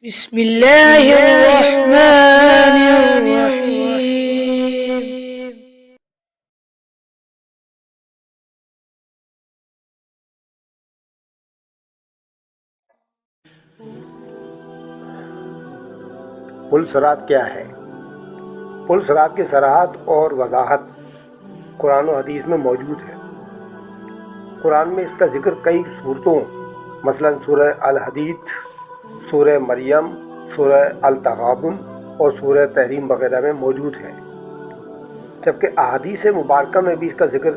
بسم اللہ الرحمن الرحیم۔ پل صراط کیا ہے؟ پل صراط کی صراحت اور وضاحت قرآن و حدیث میں موجود ہے۔ قرآن میں اس کا ذکر کئی صورتوں مثلا سورہ الحدید، سورہ مریم، سورہ التغابن اور سورہ تحریم وغیرہ میں موجود ہے، جبکہ احادیث مبارکہ میں بھی اس کا ذکر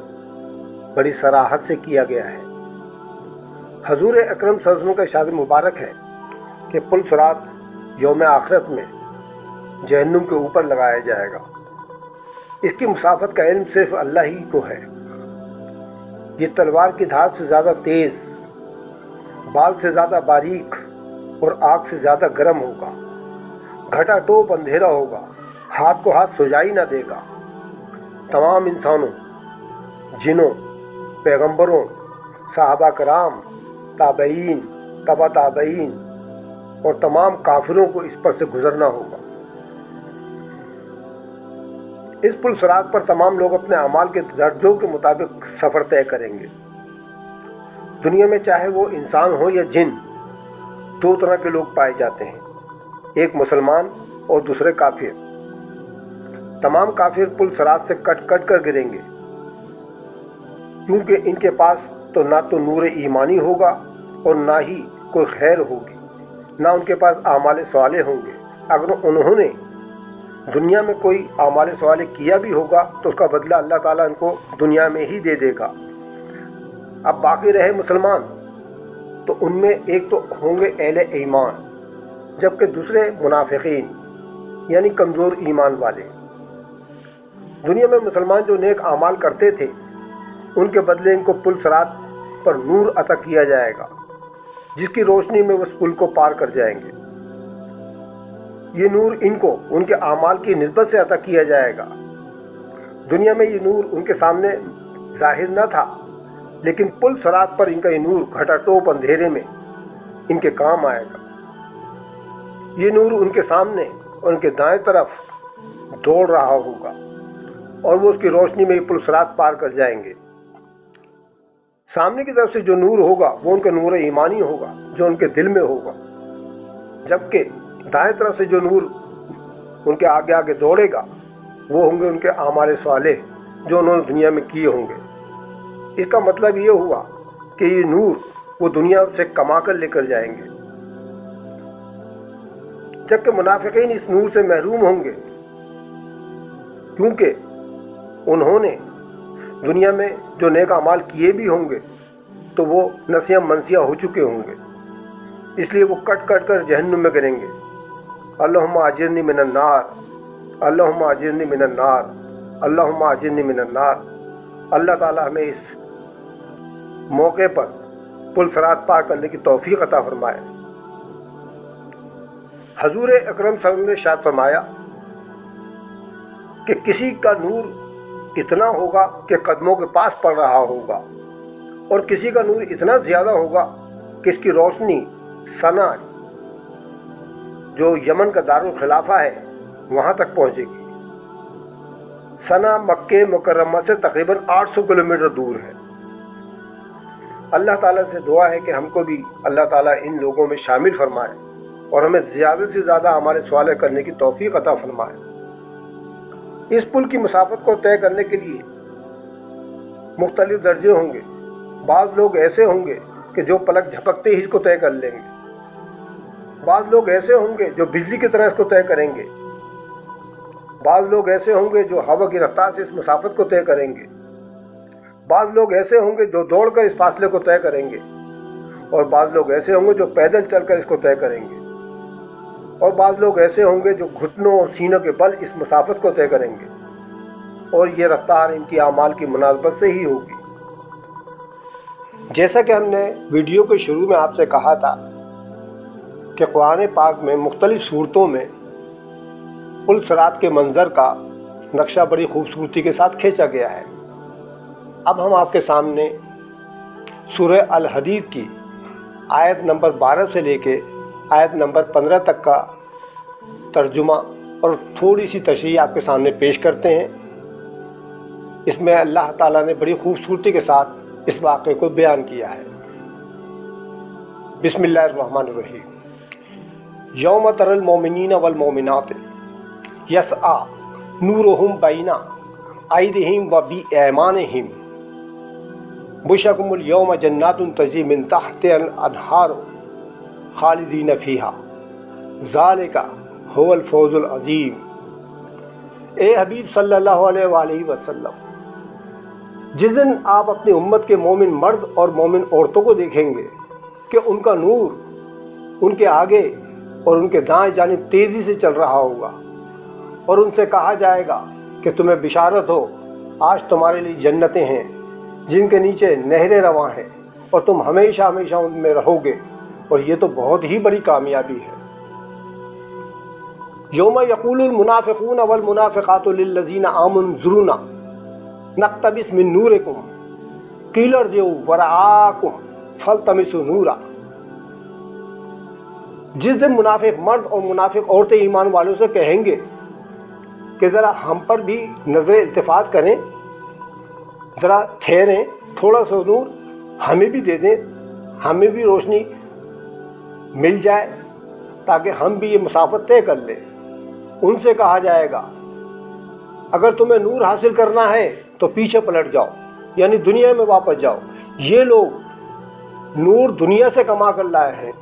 بڑی صراحت سے کیا گیا ہے۔ حضور اکرم صلی اللہ علیہ وسلم کا ارشاد مبارک ہے کہ پل صراط یوم آخرت میں جہنم کے اوپر لگایا جائے گا۔ اس کی مسافت کا علم صرف اللہ ہی کو ہے۔ یہ تلوار کی دھار سے زیادہ تیز، بال سے زیادہ باریک اور آگ سے زیادہ گرم ہوگا۔ گھٹا ٹوپ اندھیرا ہوگا، ہاتھ کو ہاتھ سجائی نہ دے گا۔ تمام انسانوں، جنوں، پیغمبروں، صحابہ کرام، تابعین، تبع تابعین اور تمام کافروں کو اس پر سے گزرنا ہوگا۔ اس پل صراط پر تمام لوگ اپنے اعمال کے درجوں کے مطابق سفر طے کریں گے۔ دنیا میں چاہے وہ انسان ہو یا جن، دو طرح کے لوگ پائے جاتے ہیں، ایک مسلمان اور دوسرے کافر۔ تمام کافر پل صراط سے کٹ کر گریں گے، کیونکہ ان کے پاس تو نہ تو نور ایمانی ہوگا اور نہ ہی کوئی خیر ہوگی، نہ ان کے پاس اعمال صالح ہوں گے۔ اگر انہوں نے دنیا میں کوئی اعمال صالح کیا بھی ہوگا تو اس کا بدلہ اللہ تعالیٰ ان کو دنیا میں ہی دے دے گا۔ اب باقی رہے مسلمان، تو ان میں ایک تو ہوں گے اہل ایمان، جبکہ دوسرے منافقین یعنی کمزور ایمان والے۔ دنیا میں مسلمان جو نیک اعمال کرتے تھے، ان کے بدلے ان کو پل صراط پر نور عطا کیا جائے گا، جس کی روشنی میں وہ اس پل کو پار کر جائیں گے۔ یہ نور ان کو ان کے اعمال کی نسبت سے عطا کیا جائے گا۔ دنیا میں یہ نور ان کے سامنے ظاہر نہ تھا، لیکن پل صراط پر ان کا یہ نور گھٹا ٹوپ اندھیرے میں ان کے کام آئے گا۔ یہ نور ان کے سامنے اور ان کے دائیں طرف دوڑ رہا ہوگا اور وہ اس کی روشنی میں یہ پل صراط پار کر جائیں گے۔ سامنے کی طرف سے جو نور ہوگا وہ ان کا نور ایمانی ہوگا، جو ان کے دل میں ہوگا، جبکہ دائیں طرف سے جو نور ان کے آگے آگے دوڑے گا وہ ہوں گے ان کے اعمال صالح جو انہوں نے دنیا میں کیے ہوں گے۔ اس کا مطلب یہ ہوا کہ یہ نور وہ دنیا سے کما کر لے کر جائیں گے، جبکہ منافقین اس نور سے محروم ہوں گے، کیونکر انہوں نے دنیا میں جو نیک اعمال کیے بھی ہوں گے تو وہ نسیاں منسیاں ہو چکے ہوں گے، اس لیے وہ کٹ کر جہنم میں گریں گے۔ اللہم اجرنی من النار، اللہم اجرنی من النار، اللہم اجرنی من النار۔ اللہ تعالیٰ ہمیں اس موقع پر پل صراط پار کرنے کی توفیق عطا فرمائے۔ حضور اکرم صلی اللہ علیہ وسلم نے ارشاد فرمایا کہ کسی کا نور اتنا ہوگا کہ قدموں کے پاس پڑ رہا ہوگا، اور کسی کا نور اتنا زیادہ ہوگا کہ اس کی روشنی سنا، جو یمن کا دارالخلافہ ہے، وہاں تک پہنچے گی۔ سنا مکہ مکرمہ سے تقریباً 800 کلومیٹر دور ہے۔ اللہ تعالیٰ سے دعا ہے کہ ہم کو بھی اللہ تعالیٰ ان لوگوں میں شامل فرمائے اور ہمیں زیادہ سے زیادہ اعمال صالح کرنے کی توفیق عطا فرمائے۔ اس پل کی مسافت کو طے کرنے کے لیے مختلف درجے ہوں گے۔ بعض لوگ ایسے ہوں گے کہ جو پلک جھپکتے ہی اس کو طے کر لیں گے، بعض لوگ ایسے ہوں گے جو بجلی کی طرح اس کو طے کریں گے، بعض لوگ ایسے ہوں گے جو ہوا کی رفتار سے اس مسافت کو طے کریں گے، بعض لوگ ایسے ہوں گے جو دوڑ کر اس فاصلے کو طے کریں گے، اور بعض لوگ ایسے ہوں گے جو پیدل چل کر اس کو طے کریں گے، اور بعض لوگ ایسے ہوں گے جو گھٹنوں اور سینوں کے بل اس مسافت کو طے کریں گے، اور یہ رفتار ان کی اعمال کی مناسبت سے ہی ہوگی۔ جیسا کہ ہم نے ویڈیو کے شروع میں آپ سے کہا تھا کہ قرآن پاک میں مختلف صورتوں میں پل صراط کے منظر کا نقشہ بڑی خوبصورتی کے ساتھ کھینچا گیا ہے۔ اب ہم آپ کے سامنے سورہ الحدید کی آیت نمبر 12 سے لے کے आयत नंबर 15 तक का तर्जुमा और थोड़ी सी तशरीह आपके सामने पेश करते हैं। इसमें अल्लाह ताला ने बड़ी खूबसूरती के साथ इस वाक़े को बयान किया है। बिस्मिल्लाहिर्रहमानिर्रहीम। यौम तरल मोमिनीन वल मोमिनात यसआ नूरुहुम बैना ऐदिहिम व बिऐमानिहिम बुशरकुमुल यौम जन्नातुन तजरी मिन तहतिहल अनहार खालिदीन फीहा ज़ालिका हुवल फौजुल अज़ीम। ए हबीब सल्लल्लाहु अलैहि वसल्लम, जिस दिन आप अपनी उम्मत के मोमिन मर्द और मोमिन औरतों को देखेंगे कि उनका नूर उनके आगे और उनके दाएं जानिब तेज़ी से चल रहा होगा और उनसे कहा जाएगा कि तुम्हें बिशारत हो, आज तुम्हारे लिए जन्नतें हैं जिनके नीचे नहरें रवां हैं और तुम हमेशा हमेशा उनमें रहोगे, और ये तो बहुत ही बड़ी कामयाबी है। यौम यक़ूलुल मुनाफ़िक़ून वल मुनाफ़िक़ातु लिल्लज़ीना आमनु उन्ज़ुरूना नक़्तबिस मिन नूरिकुम क़ील इरजिऊ वराअकुम फ़ल्तमिसू नूरा। जिस दिन मुनाफिक मर्द और मुनाफिक औरतें ईमान वालों से कहेंगे कि ज़रा हम पर भी नज़र इल्तिफ़ात करें, ज़रा ठहरें, थोड़ा सा नूर हमें भी दे दें, हमें भी रोशनी मिल जाए ताकि हम भी ये मुसाफत तय कर लें। उनसे कहा जाएगा अगर तुम्हें नूर हासिल करना है तो पीछे पलट जाओ, यानी दुनिया में वापस जाओ। ये लोग नूर दुनिया से कमा कर लाए हैं,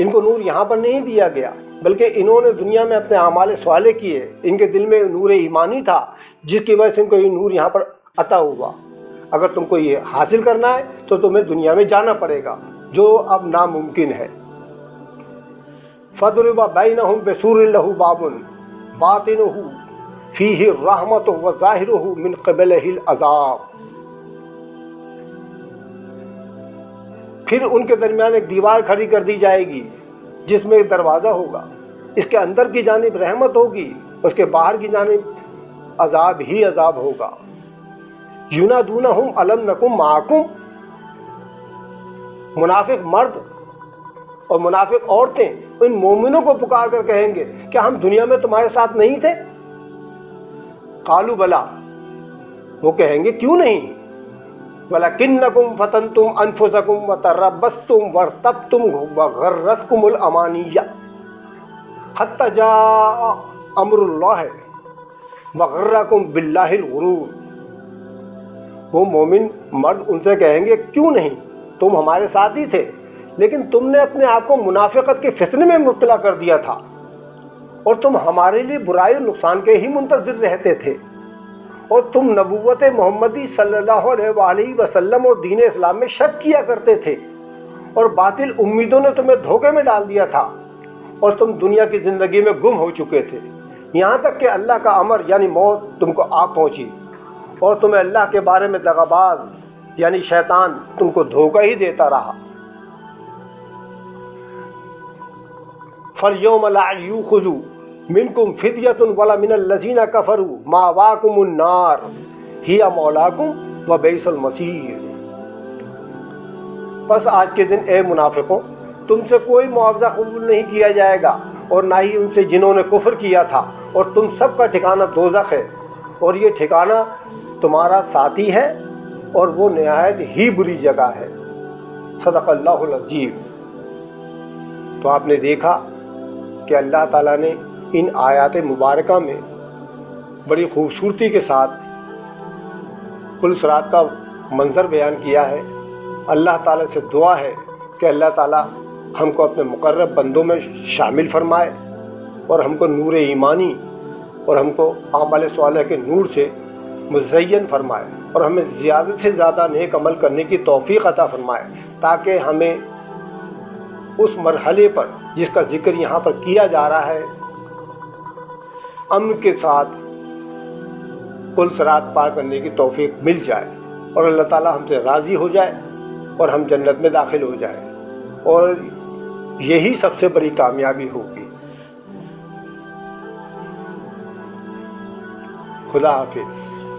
इनको नूर यहाँ पर नहीं दिया गया, बल्कि इन्होंने दुनिया में अपने आमाल स्वाले किए। इनके दिल में नूर ईमानी था जिसकी वजह से इनको ये नूर यहाँ पर अता हुआ। अगर तुमको ये हासिल करना है तो तुम्हें दुनिया में जाना पड़ेगा, जो अब नामुमकिन है। फ़दरिबा बैनहुम बिसूरिन लहू बाबुन बातिनुहु फ़ीहि रहमतु व ज़ाहिरुहु मिन क़िबलिहिल अज़ाब। फिर उनके दरमियान एक दीवार खड़ी कर दी जाएगी जिसमें एक दरवाज़ा होगा, इसके अंदर की जानिब रहमत होगी, उसके बाहर की जानिब अज़ाब ही अज़ाब होगा। युनादूनहुम अलम नकुम माकुम। मुनाफिक मर्द और मुनाफिक औरतें इन मोमिनों को पुकार कर कहेंगे क्या हम दुनिया में तुम्हारे साथ नहीं थे? कालू बला, वो कहेंगे क्यों नहीं। वलकिन्नकुम फतनतुम अनफुसकुम व तरब्बस्तुम वरतब्तुम व गर्रतकुमुल अमानिया हत्ता जाअ अम्रुल्लाह व गर्रकुम बिल्लाहिल गुरूर। वो मोमिन मर्द उनसे कहेंगे क्यों नहीं, तुम हमारे साथ ही थे, लेकिन तुमने अपने आप को मुनाफिकत के फितने में मुब्तला कर दिया था और तुम हमारे लिए बुराई और नुकसान के ही मुंतज़िर रहते थे, और तुम नबूवत मोहम्मदी सल्लल्लाहु अलैहि वसल्लम और दीन इस्लाम में शक किया करते थे, और बातिल उम्मीदों ने तुम्हें धोखे में डाल दिया था और तुम दुनिया की ज़िंदगी में गुम हो चुके थे, यहाँ तक कि अल्लाह का अमर यानी मौत तुमको आ पहुँची और तुम्हें अल्लाह के बारे में दगाबाज यानी शैतान तुमको धोखा ही देता रहा। फल्यौम ला युख़ज़ु मिनकुम फ़िद्यतुन वला मिनल लज़ीना कफ़रू मावाकुमुन नार हिया मौलाकुम व बिइसल मसीर। बस आज के दिन ए मुनाफिकों, तुमसे कोई मुआवजा कबूल नहीं किया जाएगा और ना ही उनसे जिन्होंने कुफ्र किया था, और तुम सब का ठिकाना दोज़ख है और ये ठिकाना तुम्हारा साथी है और वो निहायत ही बुरी जगह है। सदक़ल्लाहुल अज़ीम। तो आपने देखा कि अल्लाह ताला ने इन आयात मुबारका में बड़ी खूबसूरती के साथ पुल सिरात का मंज़र बयान किया है। अल्लाह ताला से दुआ है कि अल्लाह ताला हमको अपने मुक़र्रब बंदों में शामिल फरमाए और हमको नूर ईमानी और हमको आमाल स्वालिह के नूर से मुज़य्यन फरमाए और हमें ज़्यादा से ज़्यादा नेक अमल करने की तौफ़ीक़ अता फरमाए, ताकि हमें उस मरहले पर जिसका ज़िक्र यहाँ पर किया जा रहा है अमन के साथ पुल सिरात पार करने की तौफ़ीक़ मिल जाए और अल्लाह ताला हमसे राज़ी हो जाए और हम जन्नत में दाखिल हो जाए, और यही सबसे बड़ी कामयाबी होगी। खुदा हाफिज़।